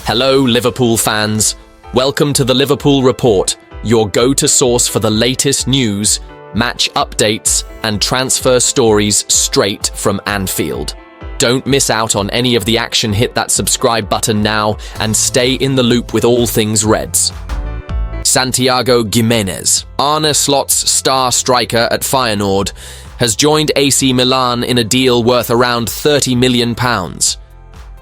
Hello, Liverpool fans. Welcome to the Liverpool Report, your go-to source for the latest news, match updates, and transfer stories straight from Anfield. Don't miss out on any of the action. Hit that subscribe button now and stay in the loop with all things Reds. Santiago Giménez, Arne Slot's star striker at Feyenoord, has joined AC Milan in a deal worth around £30 million.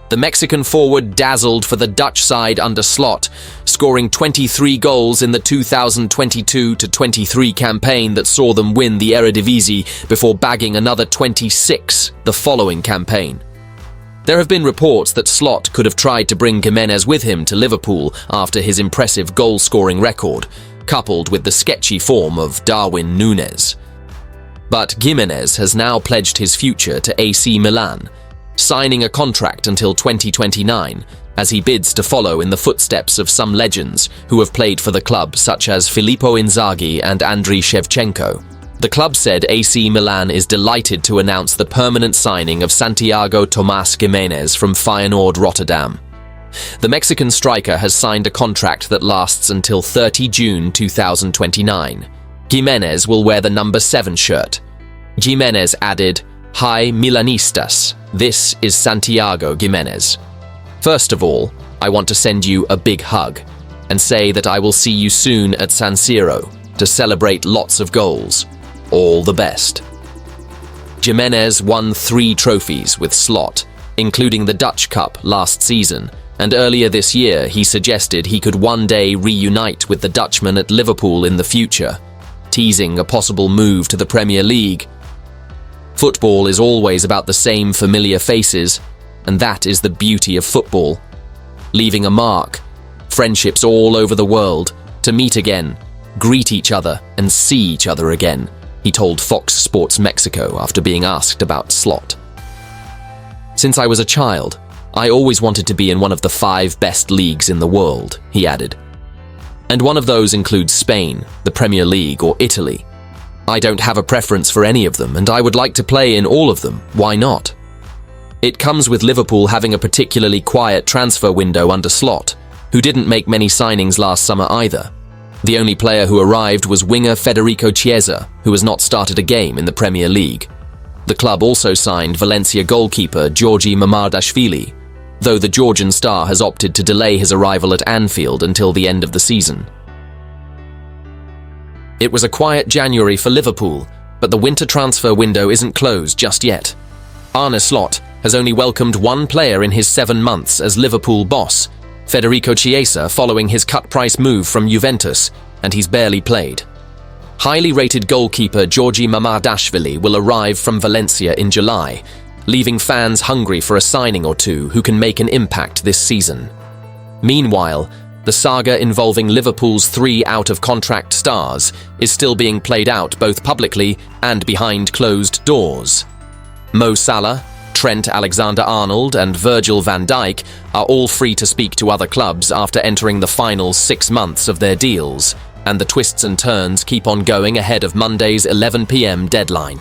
The Mexican forward dazzled for the Dutch side under Slot, scoring 23 goals in the 2022-23 campaign that saw them win the Eredivisie before bagging another 26 the following campaign. There have been reports that Slot could have tried to bring Giménez with him to Liverpool after his impressive goal-scoring record, coupled with the sketchy form of Darwin Núñez. But Giménez has now pledged his future to AC Milan, signing a contract until 2029 as he bids to follow in the footsteps of some legends who have played for the club, such as Filippo Inzaghi and Andriy Shevchenko. The club said AC Milan is delighted to announce the permanent signing of Santiago Tomás Giménez from Feyenoord Rotterdam. The Mexican striker has signed a contract that lasts until 30 June 2029. Giménez will wear the number 7 shirt. Giménez added, "Hi Milanistas, this is Santiago Giménez. First of all, I want to send you a big hug and say that I will see you soon at San Siro to celebrate lots of goals. All the best." Giménez won 3 trophies with Slot, including the Dutch Cup last season, and earlier this year he suggested he could one day reunite with the Dutchman at Liverpool in the future, teasing a possible move to the Premier League. Football is always about the same familiar faces, and that is the beauty of football. Leaving a mark, friendships all over the world, to meet again, greet each other, and see each other again, he told Fox Sports Mexico after being asked about Slot. "Since I was a child, I always wanted to be in one of the 5 best leagues in the world," he added. "And one of those includes Spain, the Premier League, or Italy. I don't have a preference for any of them, and I would like to play in all of them. Why not? It comes with Liverpool having a particularly quiet transfer window under Slot, who didn't make many signings last summer either. The only player who arrived was winger Federicochiesa, who has not started a game in the Premier League. The club also signed Valencia goalkeeper Georgi Mamardashvili, though the Georgian star has opted to delay his arrival at Anfield until the end of the season. It was a quiet January for Liverpool, but the winter transfer window isn't closed just yet. Arne Slot has only welcomed 1 player in his 7 months as Liverpool boss, Federico Chiesa, following his cut-price move from Juventus, and he's barely played. Highly rated goalkeeper Georgi Mamardashvili will arrive from Valencia in July, leaving fans hungry for a signing or two who can make an impact this season. Meanwhile, the saga involving Liverpool's 3 out-of-contract stars is still being played out both publicly and behind closed doors. Mo Salah, Trent Alexander-Arnold and Virgil van Dijk are all free to speak to other clubs after entering the final 6 months of their deals, and the twists and turns keep on going ahead of Monday's 11 p.m. deadline.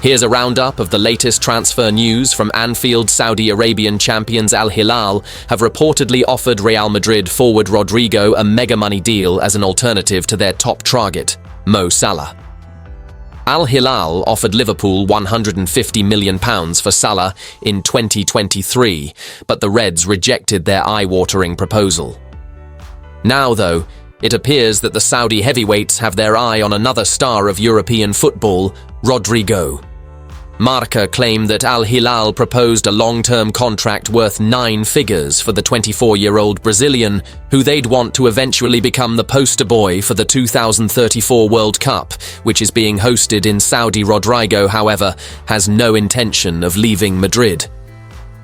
Here's a roundup of the latest transfer news from Anfield. Saudi Arabian champions Al Hilal have reportedly offered Real Madrid forward Rodrygo a mega money deal as an alternative to their top target, Mo Salah. Al Hilal offered Liverpool £150 million for Salah in 2023, but the Reds rejected their eye-watering proposal. Now, though, it appears that the Saudi heavyweights have their eye on another star of European football, Rodrygo. Marca claimed that Al Hilal proposed a long-term contract worth 9 figures for the 24-year-old Brazilian, who they'd want to eventually become the poster boy for the 2034 World Cup, which is being hosted in Saudi. Rodrygo, however, has no intention of leaving Madrid.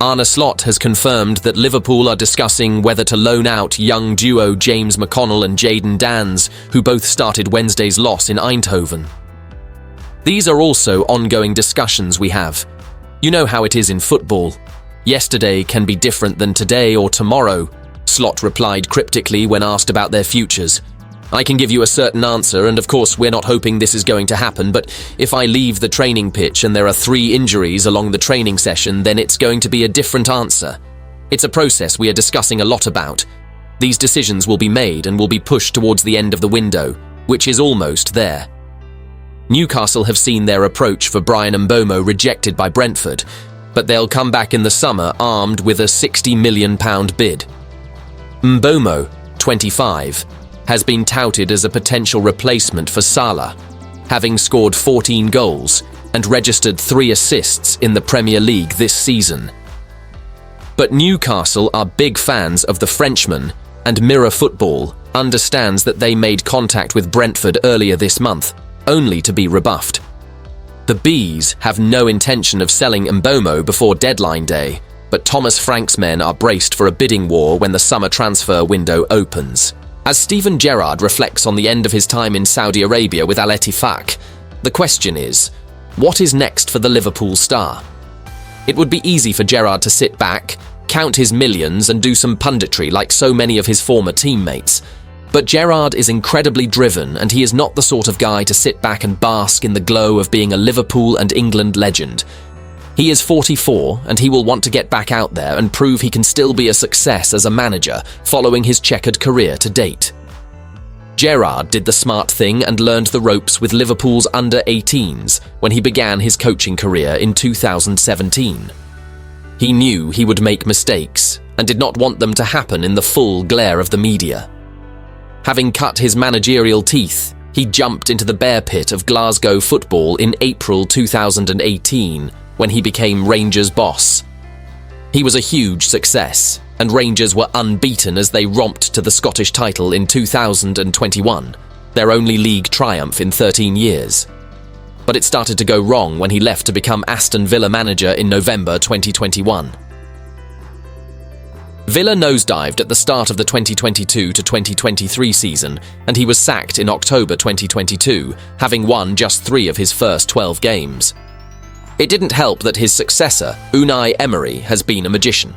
Arne Slot has confirmed that Liverpool are discussing whether to loan out young duo James McConnell and Jadon Danns, who both started Wednesday's loss in Eindhoven. These are also ongoing discussions we have. You know how it is in football. Yesterday can be different than today or tomorrow, Slot replied cryptically when asked about their futures. I can give you a certain answer, and of course we're not hoping this is going to happen, but if I leave the training pitch and there are 3 injuries along the training session, then it's going to be a different answer. It's a process we are discussing a lot about. These decisions will be made and will be pushed towards the end of the window, which is almost there. Newcastle have seen their approach for Bryan Mbeumo rejected by Brentford, but they'll come back in the summer armed with a £60 million bid. Mbeumo, 25, has been touted as a potential replacement for Salah, having scored 14 goals and registered 3 assists in the Premier League this season. But Newcastle are big fans of the Frenchman, and Mirror Football understands that they made contact with Brentford earlier this month, only to be rebuffed. The Bees have no intention of selling Mbeumo before deadline day, but Thomas Frank's men are braced for a bidding war when the summer transfer window opens. As Steven Gerrard reflects on the end of his time in Saudi Arabia with Al Ettifaq, the question is, what is next for the Liverpool star? It would be easy for Gerrard to sit back, count his millions and do some punditry like so many of his former teammates. But Gerrard is incredibly driven, and he is not the sort of guy to sit back and bask in the glow of being a Liverpool and England legend. He is 44, and he will want to get back out there and prove he can still be a success as a manager following his checkered career to date. Gerrard did the smart thing and learned the ropes with Liverpool's under-18s when he began his coaching career in 2017. He knew he would make mistakes and did not want them to happen in the full glare of the media. Having cut his managerial teeth, he jumped into the bear pit of Glasgow football in April 2018 when he became Rangers' boss. He was a huge success, and Rangers were unbeaten as they romped to the Scottish title in 2021, their only league triumph in 13 years. But it started to go wrong when he left to become Aston Villa manager in November 2021. Villa nosedived at the start of the 2022 to 2023 season, and he was sacked in October 2022, having won just 3 of his first 12 games. It didn't help that his successor, Unai Emery, has been a magician.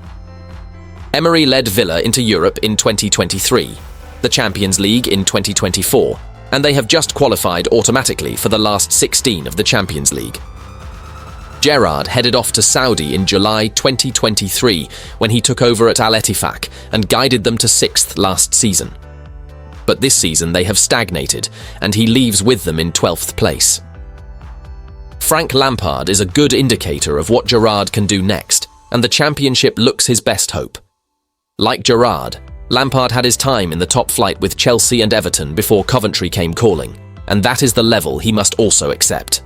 Emery led Villa into Europe in 2023, the Champions League in 2024, and they have just qualified automatically for the last 16 of the Champions League. Gerrard headed off to Saudi in July 2023 when he took over at Al Ettifaq and guided them to 6th last season. But this season they have stagnated, and he leaves with them in 12th place. Frank Lampard is a good indicator of what Gerrard can do next, and the Championship looks his best hope. Like Gerrard, Lampard had his time in the top flight with Chelsea and Everton before Coventry came calling, and that is the level he must also accept.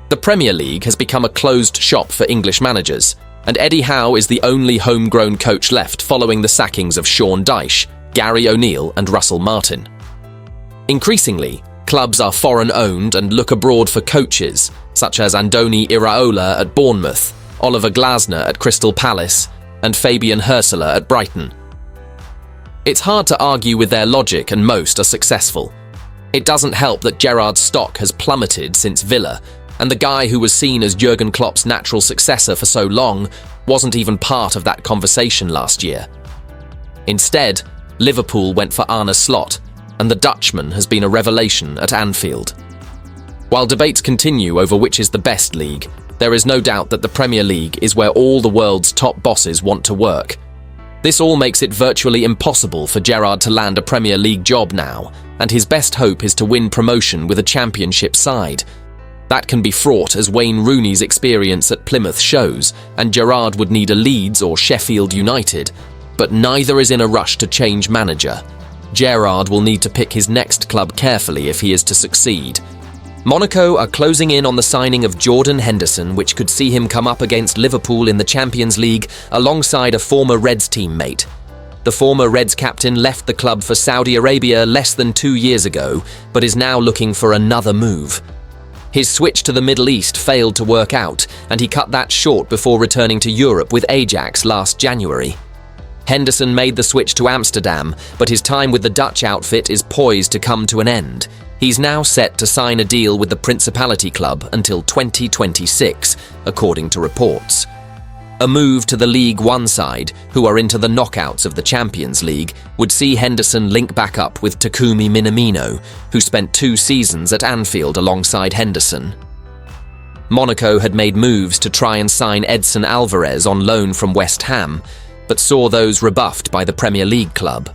The Premier League has become a closed shop for English managers, and Eddie Howe is the only homegrown coach left following the sackings of Sean Dyche, Gary O'Neill and Russell Martin. Increasingly, clubs are foreign-owned and look abroad for coaches, such as Andoni Iraola at Bournemouth, Oliver Glasner at Crystal Palace, and Fabian Hürseler at Brighton. It's hard to argue with their logic, and most are successful. It doesn't help that Gerrard's stock has plummeted since Villa, and the guy who was seen as Jurgen Klopp's natural successor for so long wasn't even part of that conversation last year. Instead, Liverpool went for Arneslot, and the Dutchman has been a revelation at Anfield. While debates continue over which is the best league, there is no doubt that the Premier League is where all the world's top bosses want to work. This all makes it virtually impossible for Gerrard to land a Premier League job now, and his best hope is to win promotion with a Championship side. That can be fraught, as Wayne Rooney's experience at Plymouth shows, and Gerrard would need a Leeds or Sheffield United, but neither is in a rush to change manager. Gerrard will need to pick his next club carefully if he is to succeed. Monaco are closing in on the signing of Jordan Henderson, which could see him come up against Liverpool in the Champions League alongside a former Reds teammate. The former Reds captain left the club for Saudi Arabia less than 2 years ago, but is now looking for another move. His switch to the Middle East failed to work out, and he cut that short before returning to Europe with Ajax last January. Henderson made the switch to Amsterdam, but his time with the Dutch outfit is poised to come to an end. He's now set to sign a deal with the Principality Club until 2026, according to reports. A move to the League One side, who are into the knockouts of the Champions League, would see Henderson link back up with Takumi Minamino, who spent 2 seasons at Anfield alongside Henderson. Monaco had made moves to try and sign Edson Alvarez on loan from West Ham, but saw those rebuffed by the Premier League club.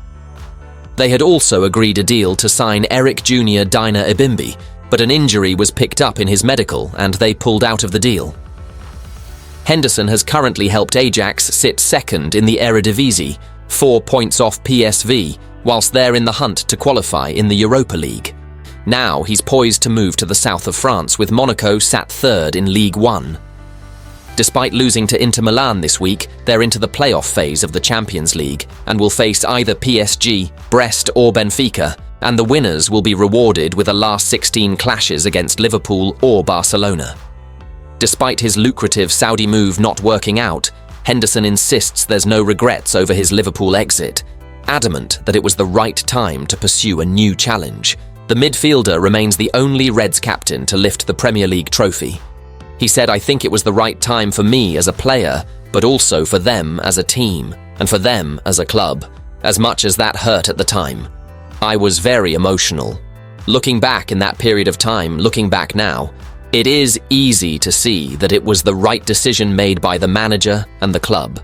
They had also agreed a deal to sign Eric Jr. Dina Ibimbi, but an injury was picked up in his medical and they pulled out of the deal. Henderson has currently helped Ajax sit second in the Eredivisie, 4 points off PSV, whilst they're in the hunt to qualify in the Europa League. Now he's poised to move to the south of France, with Monaco sat third in Ligue 1. Despite losing to Inter Milan this week, they're into the playoff phase of the Champions League and will face either PSG, Brest or Benfica, and the winners will be rewarded with a last 16 clashes against Liverpool or Barcelona. Despite his lucrative Saudi move not working out, Henderson insists there's no regrets over his Liverpool exit, adamant that it was the right time to pursue a new challenge. The midfielder remains the only Reds captain to lift the Premier League trophy. He said, "I think it was the right time for me as a player, but also for them as a team, and for them as a club, as much as that hurt at the time. I was very emotional. Looking back in that period of time, looking back now, it is easy to see that it was the right decision made by the manager and the club."